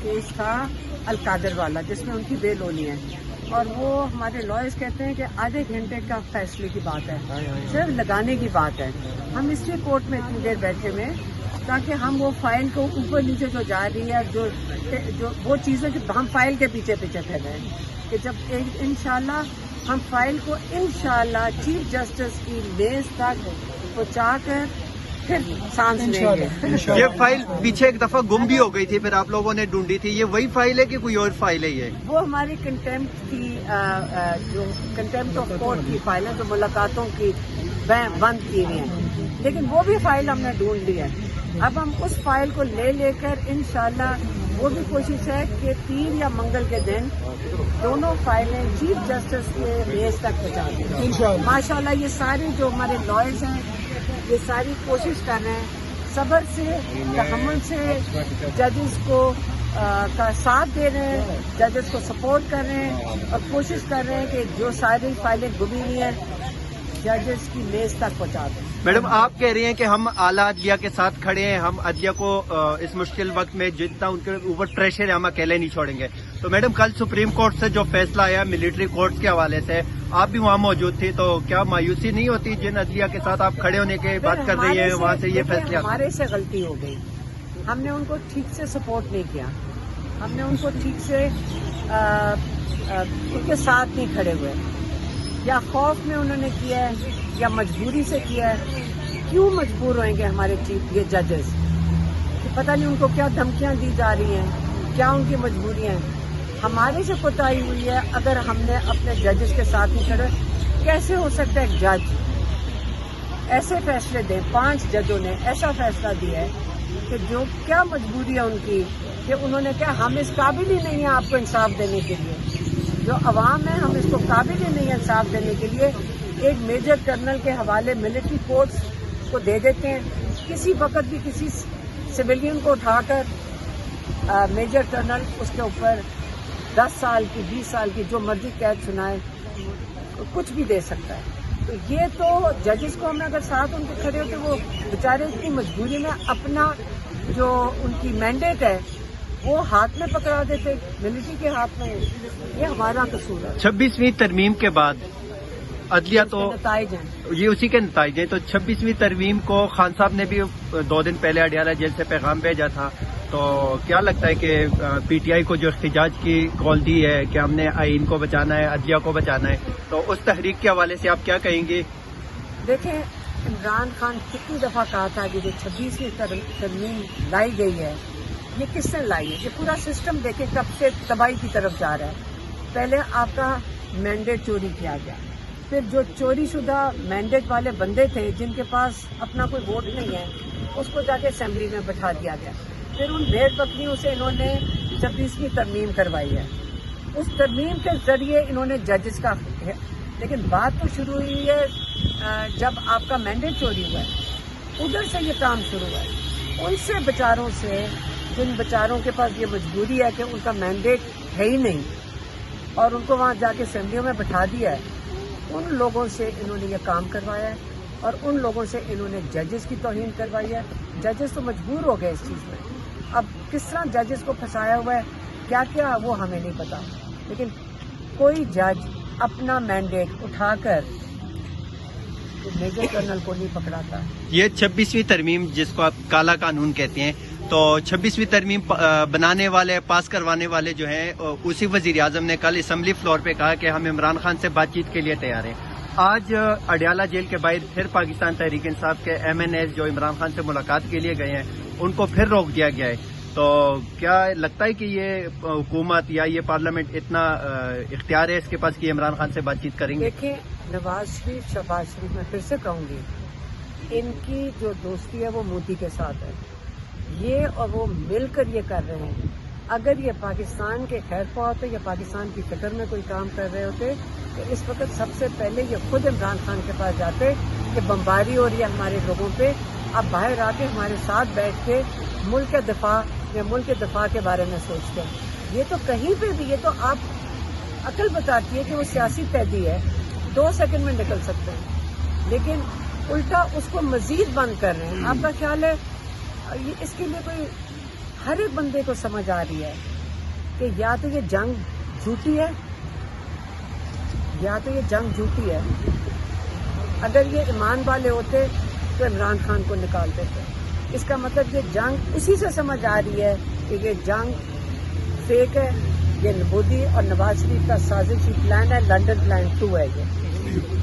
Case تھا القادر والا جس میں ان کی بیل ہونی ہے، اور وہ ہمارے لائرز کہتے ہیں کہ آدھے گھنٹے کا فیصلے کی بات ہے، صرف لگانے کی بات ہے۔ ہم اس لیے کورٹ میں اتنی دیر بیٹھے ہوئے تاکہ ہم وہ فائل کو اوپر نیچے جو جا رہی ہے جو وہ چیزیں ہم فائل کے پیچھے پیچھے پھر رہے ہیں کہ جب انشاءاللہ ہم فائل کو انشاءاللہ چیف جسٹس کی میز تک پہنچا کر پھر سانس لیں گے۔ یہ فائل پیچھے ایک دفعہ گم بھی ہو گئی تھی، پھر آپ لوگوں نے ڈھونڈی تھی، یہ وہی فائل ہے کہ کوئی اور فائل ہے؟ یہ وہ ہماری کنٹمپٹ کی جو کنٹمپٹ آف کورٹ کی فائل ہے جو ملاقاتوں کی بند کی ہوئی ہیں، لیکن وہ بھی فائل ہم نے ڈھونڈ لی ہے۔ اب ہم اس فائل کو لے کر انشاءاللہ وہ بھی کوشش ہے کہ پیر یا منگل کے دن دونوں فائلیں چیف جسٹس کے میز تک پہنچا دیں۔ ماشاءاللہ یہ سارے جو ہمارے لائرز ہیں یہ ساری کوشش کر رہے ہیں، صبر سے تحمل سے ججز کو کا ساتھ دے رہے ہیں، ججز کو سپورٹ کر رہے ہیں اور کوشش کر رہے ہیں کہ جو ساری فائلیں گمی ہوئی ہیں ججز کی میز تک پہنچا دیں۔ میڈم آپ کہہ رہی ہیں کہ ہم اعلیٰ عدلیہ کے ساتھ کھڑے ہیں، ہم عدلیہ کو اس مشکل وقت میں جتنا ان کے اوپر پریشر ہے ہم اکیلے نہیں چھوڑیں گے، تو میڈم کل سپریم کورٹ سے جو فیصلہ آیا ملٹری کورٹس کے حوالے سے، آپ بھی وہاں موجود تھی، تو کیا مایوسی نہیں ہوتی جن عدلیہ کے ساتھ آپ کھڑے ہونے کی بات کر رہی ہیں وہاں سے یہ فیصلہ؟ ہمارے سے غلطی ہو گئی، ہم نے ان کو ٹھیک سے سپورٹ نہیں کیا، ہم نے ان کو ٹھیک سے ان کے ساتھ نہیں کھڑے ہوئے، یا خوف میں انہوں نے کیا ہے یا مجبوری سے کیا ہے۔ کیوں مجبور ہوئیں گے ہمارے چیف یہ ججز؟ پتہ نہیں ان کو کیا دھمکیاں دی جا رہی ہیں، کیا ان کی مجبوریاں ہیں۔ ہمارے سے کوتاہی ہوئی ہے اگر ہم نے اپنے ججز کے ساتھ نہیں کھڑے۔ کیسے ہو سکتا ہے ایک جج ایسے فیصلے دیں؟ 5 ججوں نے ایسا فیصلہ دیا ہے کہ جو کیا مجبوری ہے ان کی کہ انہوں نے کہا ہم اس قابل ہی نہیں ہیں آپ کو انصاف دینے کے لیے، جو عوام ہے ہم اس کو قابل ہی نہیں ہے انصاف دینے کے لیے، ایک میجر کرنل کے حوالے ملٹری کورٹس کو دے دیتے ہیں۔ کسی وقت بھی کسی سویلین کو اٹھا کر میجر کرنل اس کے اوپر 10 سال کی 20 سال کی جو مرضی قید سنائے، کچھ بھی دے سکتا ہے۔ تو یہ تو ججز کو ہمیں اگر ساتھ ان کے کھڑے ہوتے وہ بیچارے اتنی مجبوری میں اپنا جو ان کی مینڈیٹ ہے وہ ہاتھ میں پکڑا دیتے، ملٹری کے ہاتھ میں، یہ ہمارا قصور ہے۔ 26ویں ترمیم کے بعد عدلیہ تو نتائج ہیں، یہ اسی کے نتائج ہیں، تو 26ویں ترمیم کو خان صاحب نے بھی 2 دن پہلے اڈیالہ جیل سے پیغام بھیجا تھا، تو کیا لگتا ہے کہ پی ٹی آئی کو جو احتجاج کی کال دی ہے کہ ہم نے آئین کو بچانا ہے، عدلیہ کو بچانا ہے، تو اس تحریک کے حوالے سے آپ کیا کہیں گے؟ دیکھیں عمران خان کتنی دفعہ کہا تھا کہ جو 26ویں ترمیم لائی گئی ہے یہ کس نے لائی ہے؟ یہ پورا سسٹم دیکھیں کب سے تباہی کی طرف جا رہا ہے۔ پہلے آپ کا مینڈیٹ چوری کیا گیا، پھر جو چوری شدہ مینڈیٹ والے بندے تھے جن کے پاس اپنا کوئی ووٹ نہیں ہے اس کو جا کے اسمبلی میں بٹھا دیا گیا، پھر ان بھیڑ بکریوں سے انہوں نے 26ویں ترمیم کروائی ہے، اس ترمیم کے ذریعے انہوں نے ججز کا، لیکن بات تو شروع ہوئی ہے جب آپ کا مینڈیٹ چوری ہوا ہے، ادھر سے یہ کام شروع ہوا ہے، ان سے بیچاروں سے جن بیچاروں کے پاس یہ مجبوری ہے کہ ان کا مینڈیٹ ہے ہی نہیں اور ان کو وہاں جا کے اسمبلیوں میں بٹھا دیا ہے، ان لوگوں سے انہوں نے یہ کام کروایا ہے اور ان لوگوں سے انہوں نے ججز کی توہین کروائی ہے۔ ججز تو مجبور ہو گئے اس چیز میں، اب کس طرح ججز کو پھنسایا ہوا ہے کیا کیا وہ ہمیں نہیں پتا، لیکن کوئی جج اپنا مینڈیٹ اٹھا کر میجر کرنل کو نہیں پکڑاتا۔ یہ 26ویں ترمیم جس کو آپ کالا قانون کہتے ہیں، تو 26ویں ترمیم بنانے والے، پاس کروانے والے جو ہیں، اسی وزیر اعظم نے کل اسمبلی فلور پہ کہا کہ ہم عمران خان سے بات چیت کے لیے تیار ہیں۔ آج اڈیالہ جیل کے باہر پھر پاکستان تحریک انصاف کے MNAs جو عمران خان سے ملاقات کے لیے گئے ہیں ان کو پھر روک دیا گیا ہے، تو کیا لگتا ہے کہ یہ حکومت یا یہ پارلیمنٹ اتنا اختیار ہے اس کے پاس کہ عمران خان سے بات چیت کریں گے؟ دیکھیں نواز شریف، شہباز شریف، میں پھر سے کہوں گی ان کی جو دوستی ہے وہ مودی کے ساتھ ہے، یہ اور وہ مل کر یہ کر رہے ہیں۔ اگر یہ پاکستان کے خیر خواہ ہوتے یا پاکستان کی فکر میں کوئی کام کر رہے ہوتے تو اس وقت سب سے پہلے یہ خود عمران خان کے پاس جاتے کہ بمباری ہو رہی ہے ہمارے لوگوں پہ، آپ باہر آ کے ہمارے ساتھ بیٹھ کے ملک کے دفاع یا ملک کے دفاع کے بارے میں سوچتے ہیں۔ یہ تو کہیں پہ بھی، یہ تو آپ عقل بتاتی ہے کہ وہ سیاسی قیدی ہے، 2 سیکنڈ میں نکل سکتے ہیں، لیکن الٹا اس کو مزید بند کر رہے ہیں۔ آپ کا خیال ہے اس کے لیے کوئی ہر ایک بندے کو سمجھ آ رہی ہے کہ یا تو یہ جنگ جھوٹی ہے یا تو یہ جنگ جھوٹی ہے. اگر یہ ایمان والے ہوتے تو عمران خان کو نکال دیتے. اس کا مطلب یہ جنگ اسی سے سمجھ آ رہی ہے کہ یہ جنگ فیک ہے, یہ مودی اور نواز شریف کا سازشی پلان ہے, لنڈن پلان 2 ہے یہ.